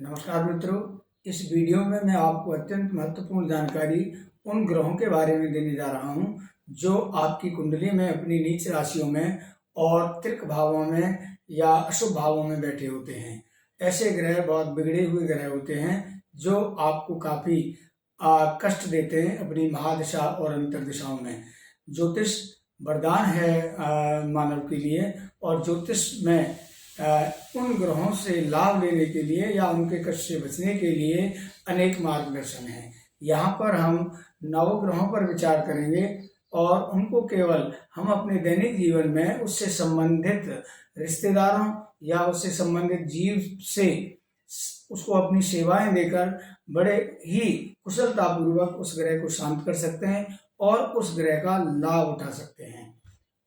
नमस्कार मित्रों, इस वीडियो में मैं आपको अत्यंत महत्वपूर्ण जानकारी उन ग्रहों के बारे में देने जा रहा हूं जो आपकी कुंडली में अपनी नीच राशियों में और त्रिक भावों में या अशुभ भावों में बैठे होते हैं। ऐसे ग्रह बहुत बिगड़े हुए ग्रह होते हैं जो आपको काफी कष्ट देते हैं अपनी महादशा और अंतर्दशाओं में। ज्योतिष वरदान है मानव के लिए, और ज्योतिष में उन ग्रहों से लाभ लेने के लिए या उनके कष्ट से बचने के लिए अनेक मार्गदर्शन हैं। यहाँ पर हम नवग्रहों पर विचार करेंगे और उनको केवल हम अपने दैनिक जीवन में उससे संबंधित रिश्तेदारों या उससे संबंधित जीव से उसको अपनी सेवाएं देकर बड़े ही कुशलतापूर्वक उस ग्रह को शांत कर सकते हैं और उस ग्रह का लाभ उठा सकते हैं।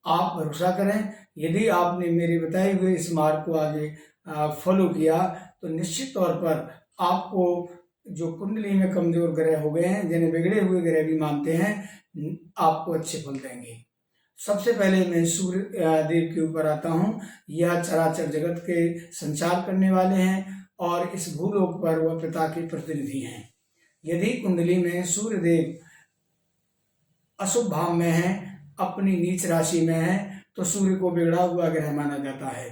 आप भरोसा करें, यदि आपने मेरे बताए हुए इस मार्ग को आगे फॉलो किया तो निश्चित तौर पर आपको जो कुंडली में कमजोर ग्रह हो गए हैं, जिन्हें बिगड़े हुए ग्रह भी मानते हैं, आपको अच्छे फल देंगे। सबसे पहले मैं सूर्य देव के ऊपर आता हूँ। यह चराचर जगत के संचार करने वाले हैं और इस भूलोक पर वह पिता के प्रतिनिधि हैं। यदि कुंडली में सूर्य देव अशुभ भाव में है, अपनी नीच राशि में है, तो सूर्य को बिगड़ा हुआ ग्रह माना जाता है।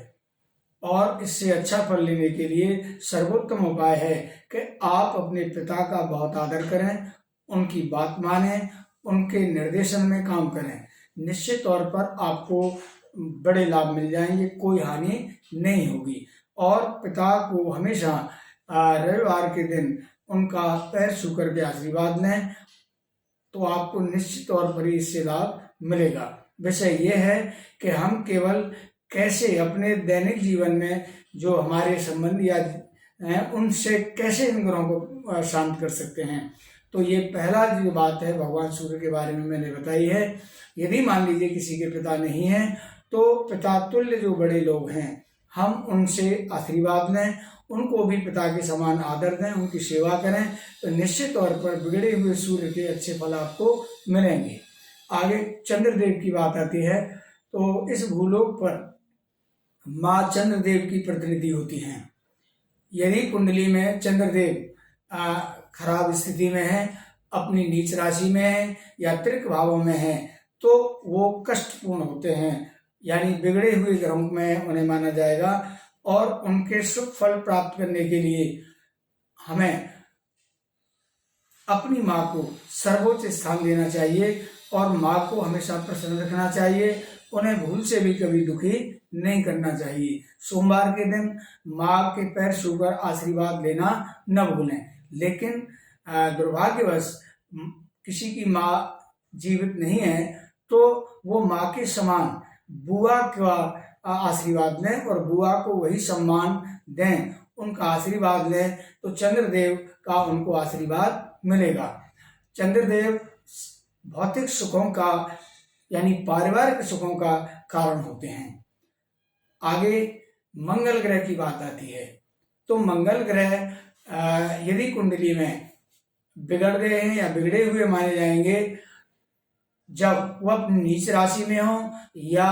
और इससे अच्छा फल लेने के लिए सर्वोत्तम उपाय है कि आप अपने पिता का बहुत आदर करें, उनकी बात मानें, उनके निर्देशन में काम करें। निश्चित तौर पर आपको बड़े लाभ मिल जाएंगे, कोई हानि नहीं होगी। और पिता को हमेशा रविवार के दिन उनका पैर छू करके आशीर्वाद लें, तो आपको निश्चित तौर पर इससे लाभ मिलेगा। विषय यह है कि हम केवल कैसे अपने दैनिक जीवन में जो हमारे संबंधी हैं उनसे कैसे इन ग्रहों को शांत कर सकते हैं। तो ये पहला जो बात है भगवान सूर्य के बारे में मैंने बताई है। यदि मान लीजिए किसी के पिता नहीं है तो पिता तुल्य जो बड़े लोग हैं, हम उनसे आशीर्वाद लें, उनको भी पिता के समान आदर दें, उनकी सेवा करें, तो निश्चित तौर पर बिगड़े हुए सूर्य के अच्छे फल आपको मिलेंगे। आगे चंद्रदेव की बात आती है, तो इस भूलोक पर माँ चंद्रदेव की प्रतिनिधि होती हैं। यदि कुंडली में चंद्रदेव खराब स्थिति में है, अपनी नीच राशि में है या त्रिक भावों में है, तो वो कष्टपूर्ण होते हैं, यानी बिगड़े हुए ग्रहों में उन्हें माना जाएगा। और उनके शुभ फल प्राप्त करने के लिए हमें अपनी माँ को सर्वोच्च स्थान देना चाहिए और माँ को हमेशा प्रसन्न रखना चाहिए। उन्हें भूल से भी कभी दुखी नहीं करना चाहिए। सोमवार के दिन माँ के पैर छूकर आशीर्वाद लेना न भूलें। लेकिन दुर्भाग्यवश किसी की माँ जीवित नहीं है तो वो माँ के समान बुआ का आशीर्वाद लें और बुआ को वही सम्मान दें, उनका आशीर्वाद लें, तो चंद्रदेव का उनको आशीर्वाद मिलेगा। चंद्रदेव भौतिक सुखों का यानी पारिवारिक सुखों का कारण होते हैं। आगे मंगल ग्रह की बात आती है, तो मंगल ग्रह यदि कुंडली में बिगड़ गए हैं या बिगड़े हुए माने जाएंगे जब वह अपनी नीच राशि में हो या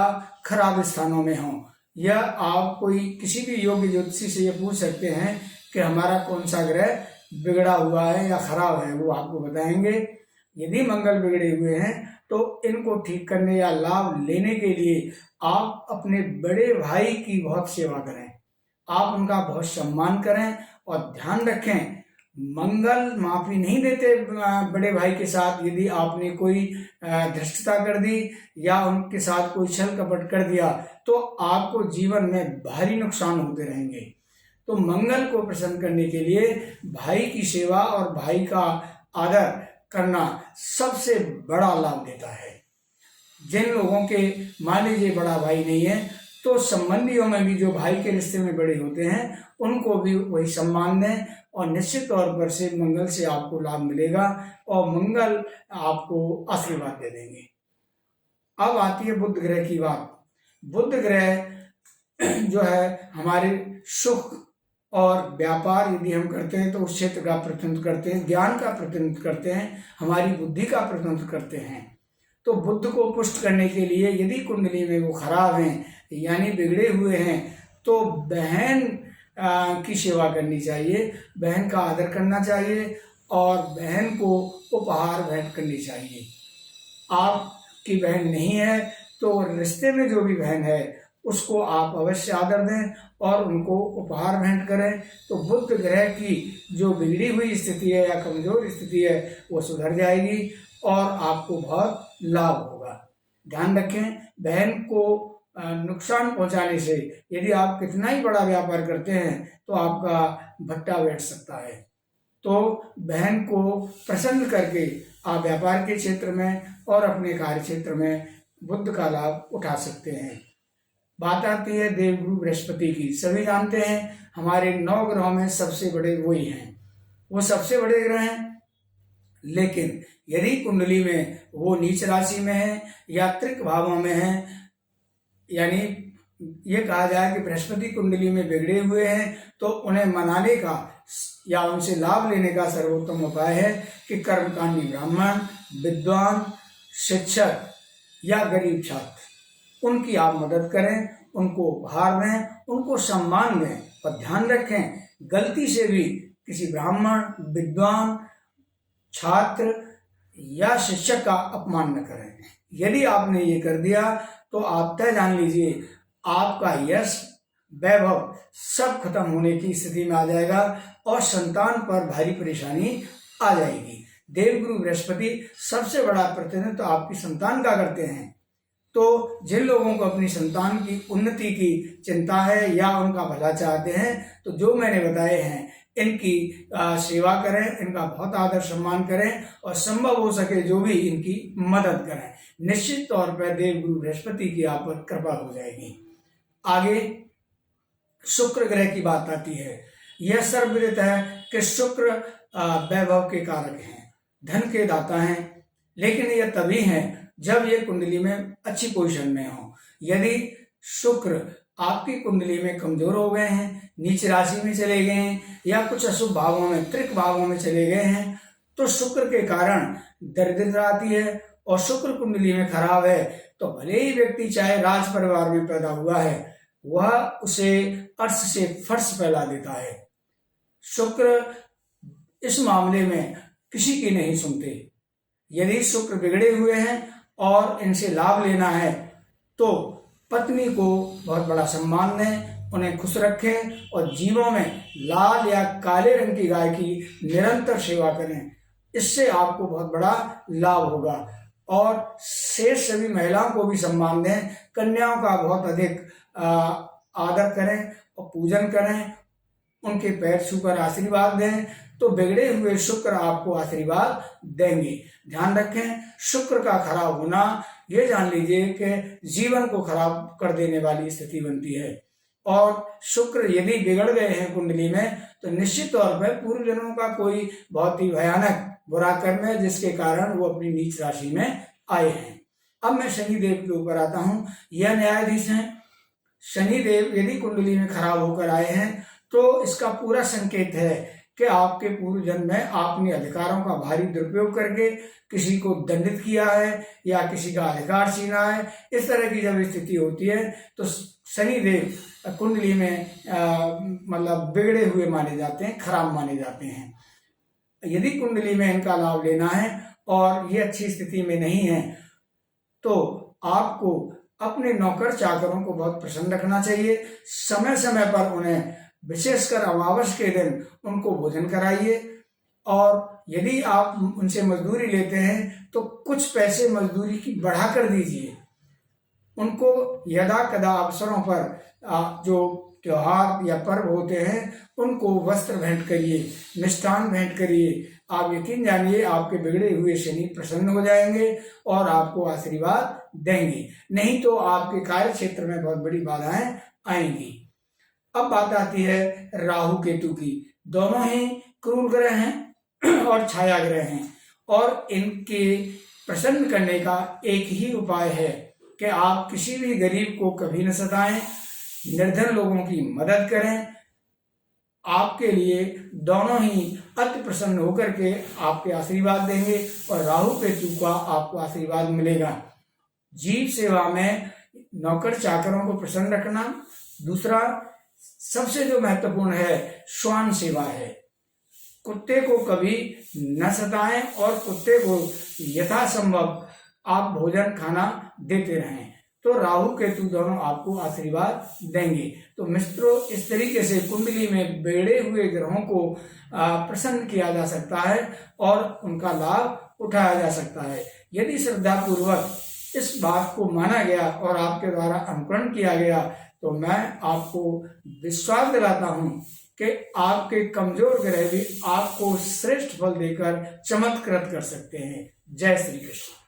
खराब स्थानों में हो। या आप कोई किसी भी योग्य ज्योतिषी से ये पूछ सकते हैं कि हमारा कौन सा ग्रह बिगड़ा हुआ है या खराब है, वो आपको बताएंगे। यदि मंगल बिगड़े हुए हैं तो इनको ठीक करने या लाभ लेने के लिए आप अपने बड़े भाई की बहुत सेवा करें, आप उनका बहुत सम्मान करें और ध्यान रखें, मंगल माफी नहीं देते बड़े भाई के साथ। यदि आपने कोई धृष्टता कर दी या उनके साथ कोई छल कपट कर दिया तो आपको जीवन में भारी नुकसान होते रहेंगे। तो मंगल को प्रसन्न करने के लिए भाई की सेवा और भाई का आदर करना सबसे बड़ा लाभ देता है। जिन लोगों के मान लीजिए बड़ा भाई नहीं है तो संबंधियों में भी जो भाई के रिश्ते में बड़े होते हैं उनको भी वही सम्मान दें और निश्चित तौर पर से मंगल से आपको लाभ मिलेगा और मंगल आपको आशीर्वाद दे देंगे। अब आती है बुध ग्रह की बात। बुध ग्रह जो है हमारे सुख और व्यापार यदि हम करते हैं तो उस क्षेत्र का प्रतिनिधित्व करते हैं, ज्ञान का प्रतिनिधित्व करते हैं, हमारी बुद्धि का प्रतिनिधित्व करते हैं। तो बुध को पुष्ट करने के लिए यदि कुंडली में वो खराब हैं यानी बिगड़े हुए हैं, तो बहन की सेवा करनी चाहिए, बहन का आदर करना चाहिए और बहन को उपहार भेंट करनी चाहिए। आपकी बहन नहीं है तो रिश्ते में जो भी बहन है उसको आप अवश्य आदर दें और उनको उपहार भेंट करें, तो बुध ग्रह की जो बिगड़ी हुई स्थिति है या कमजोर स्थिति है वो सुधर जाएगी और आपको बहुत लाभ होगा। ध्यान रखें, बहन को नुकसान पहुंचाने से यदि आप कितना ही बड़ा व्यापार करते हैं तो आपका भट्टा बैठ सकता है। तो बहन को प्रसन्न करके आप व्यापार के क्षेत्र में और अपने कार्य क्षेत्र में बुध का लाभ उठा सकते हैं। बात आती है देवगुरु बृहस्पति की। सभी जानते हैं हमारे 9 ग्रहों में सबसे बड़े वही हैं, वो सबसे बड़े ग्रह हैं। लेकिन यदि कुंडली में वो नीच राशि में है या त्रिक भावों में है, यानी ये कहा जाए कि बृहस्पति कुंडली में बिगड़े हुए हैं, तो उन्हें मनाने का या उनसे लाभ लेने का सर्वोत्तम उपाय है कि कर्मकांडी ब्राह्मण, विद्वान, शिक्षक या गरीब छात्र, उनकी आप मदद करें, उनको उपहार दें, उनको सम्मान दें। और ध्यान रखें, गलती से भी किसी ब्राह्मण, विद्वान, छात्र या शिक्षक का अपमान न करें। यदि आपने ये कर दिया तो आप तय जान लीजिए आपका यश, वैभव सब खत्म होने की स्थिति में आ जाएगा और संतान पर भारी परेशानी आ जाएगी। देवगुरु बृहस्पति सबसे बड़ा प्रतिनिधित्व तो आपकी संतान का करते हैं। तो जिन लोगों को अपनी संतान की उन्नति की चिंता है या उनका भला चाहते हैं, तो जो मैंने बताए हैं इनकी सेवा करें, इनका बहुत आदर सम्मान करें और संभव हो सके जो भी इनकी मदद करें। निश्चित तौर पर देवगुरु बृहस्पति की आप पर कृपा हो जाएगी। आगे शुक्र ग्रह की बात आती है। यह सर्वविदित है कि शुक्र वैभव के कारक हैं, धन के दाता हैं, लेकिन यह तभी हैं जब ये कुंडली में अच्छी पोजीशन में हो। यदि शुक्र आपकी कुंडली में कमजोर हो गए हैं, नीच राशि में चले गए हैं या कुछ अशुभ भावों में, त्रिक भावों में चले गए हैं, तो शुक्र के कारण दरिद्रता आती है। और शुक्र कुंडली में खराब है तो भले ही व्यक्ति चाहे राज परिवार में पैदा हुआ है, वह उसे अर्श से फर्श फैला देता है। शुक्र इस मामले में किसी की नहीं सुनते। यदि शुक्र बिगड़े हुए हैं और इनसे लाभ लेना है तो पत्नी को बहुत बड़ा सम्मान दें, उन्हें खुश रखें और जीवों में लाल या काले रंग की गाय की निरंतर सेवा करें। इससे आपको बहुत बड़ा लाभ होगा। और शेष सभी महिलाओं को भी सम्मान दें, कन्याओं का बहुत अधिक आदर करें और पूजन करें, उनके पैर छूकर आशीर्वाद दें, तो बिगड़े हुए शुक्र आपको आशीर्वाद देंगे। ध्यान रखें, शुक्र का खराब होना ये जान लीजिए कि जीवन को खराब कर देने वाली स्थिति बनती है। और शुक्र यदि बिगड़ गए हैं कुंडली में तो निश्चित तौर पर पूर्व जन्मों का कोई बहुत ही भयानक बुरा कर्म है जिसके कारण वो अपनी नीच राशि में आए हैं। अब मैं शनिदेव के ऊपर आता हूं। यह न्यायाधीश हैं। शनिदेव यदि कुंडली में खराब होकर आए हैं तो इसका पूरा संकेत है कि आपके पूर्व जन्म में आपने अधिकारों का भारी दुरुपयोग करके किसी को दंडित किया है या किसी का अधिकार छीना है। इस तरह की जब स्थिति होती है तो शनिदेव कुंडली में मतलब बिगड़े हुए माने जाते हैं, खराब माने जाते हैं। यदि कुंडली में इनका लाभ लेना है और ये अच्छी स्थिति में नहीं है तो आपको अपने नौकर चाकरों को बहुत प्रसन्न रखना चाहिए। समय समय पर उन्हें, विशेषकर अमावस के दिन, उनको भोजन कराइए। और यदि आप उनसे मजदूरी लेते हैं तो कुछ पैसे मजदूरी की बढ़ा कर दीजिए। उनको यदा कदा अवसरों पर जो त्योहार या पर्व होते हैं उनको वस्त्र भेंट करिए, मिष्ठान भेंट करिए। आप यकीन जानिए आपके बिगड़े हुए शनि प्रसन्न हो जाएंगे और आपको आशीर्वाद देंगे। नहीं तो आपके कार्य क्षेत्र में बहुत बड़ी बाधाएं आएंगी। अब बात आती है राहु केतु की। दोनों ही क्रूर ग्रह हैं और छाया ग्रह हैं और इनके प्रसन्न करने का एक ही उपाय है कि आप किसी भी गरीब को कभी न सताएं, निर्धन लोगों की मदद करें। आपके लिए दोनों ही अति प्रसन्न होकर के आपके आशीर्वाद देंगे और राहु केतु का आपको आशीर्वाद मिलेगा। जीव सेवा में नौकर चाकरों को प्रसन्न रखना। दूसरा, सबसे जो महत्वपूर्ण है श्वान सेवा है। कुत्ते को कभी न सताएं और कुत्ते को यथासंभव आप भोजन खाना देते रहें, तो राहु केतु दोनों आपको आशीर्वाद देंगे। तो मित्रों, इस तरीके से कुंडली में बेड़े हुए ग्रहों को प्रसन्न किया जा सकता है और उनका लाभ उठाया जा सकता है। यदि श्रद्धा पूर्वक इस बात को माना गया और आपके द्वारा अनुकरण किया गया, तो मैं आपको विश्वास दिलाता हूं कि आपके कमजोर ग्रह भी आपको श्रेष्ठ फल देकर चमत्कृत कर सकते हैं। जय श्री कृष्ण।